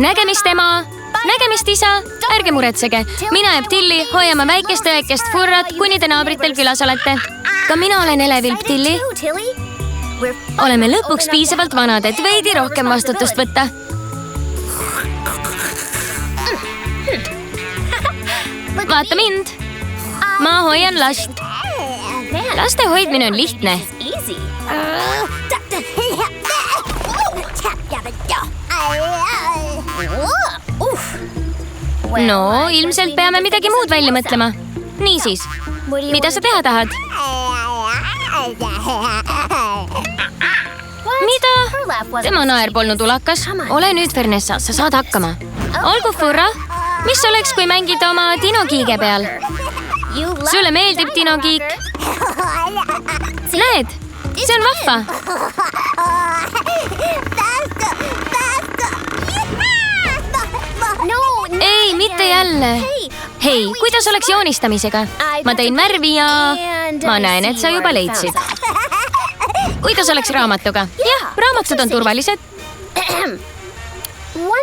nägemist, ema! Nägemist, isa! Ärge muretsege. Mina ja Ptilli hoiame väikest õekest Furrat, kuni te naabritel külas olete. Ka mina olen elevil, Ptilli. Oleme lõpuks piisavalt vanad, et veidi rohkem vastutust võtta. Vaata mind. Ma hoian last. Laste hoidmine on lihtne. No, ilmselt peame midagi muud välja mõtlema. Niisiis, mida sa teha tahad? Mida? Tema naer polnud ulakas. Ole nüüd, Fernessa, sa saad hakkama. Olgu, Furra. Mis oleks, kui mängid oma dinokiige peal? Sulle meeldib dinokiik? Näed, see on vahva. Ei, mitte jälle. Hei, kuidas oleks joonistamisega? Ma tõin värvi ja ma näen, et sa juba leidsid. Kuidas oleks raamatuga? Jah, raamatud on turvalised.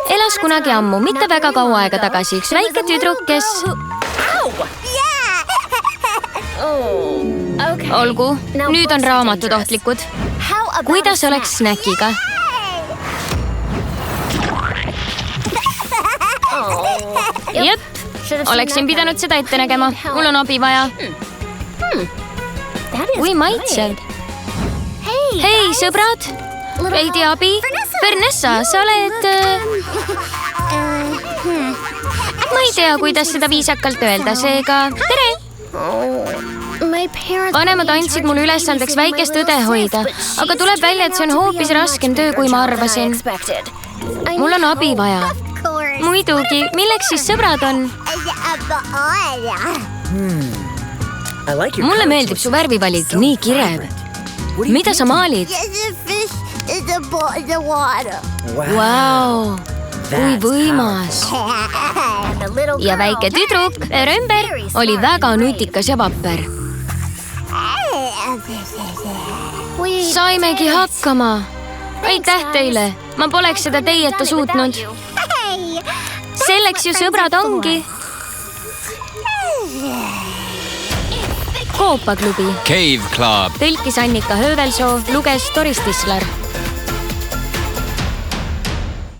Elas kunagi ammu, mitte väga kaua aega tagasi, üks väike tüdruk, kes... Olgu, nüüd on raamatud ohtlikud. Kuidas oleks snäkiga? Jep, oleksin pidanud seda ette nägema. Mul on abi vaja. Kui maitsev. Hei, sõbrad! Veidi abi? Fernessa, sa oled... Ma ei tea, kuidas seda viisakalt öelda, seega... Tere! Vanemad andsid mulle ülesandeks väikest õde hoida, aga tuleb välja, et see on hoopis raskem töö, kui ma arvasin. Mul on abi vaja. Muidugi, milleks siis sõbrad on? Mulle meeldib su värvivalik, nii kirev. Mida sa maalid? Vau, kui võimas. Ja väike tüdruk, ümber, oli väga nutikas ja vapper. Saimegi hakkama. Aitäh teile. Ma poleks seda teieta suutnud. Selleks ju sõbrad ongi. Koopaklubi. Cave Club. Tõlkis Annika Höövelsoo, luges Doris Tislar.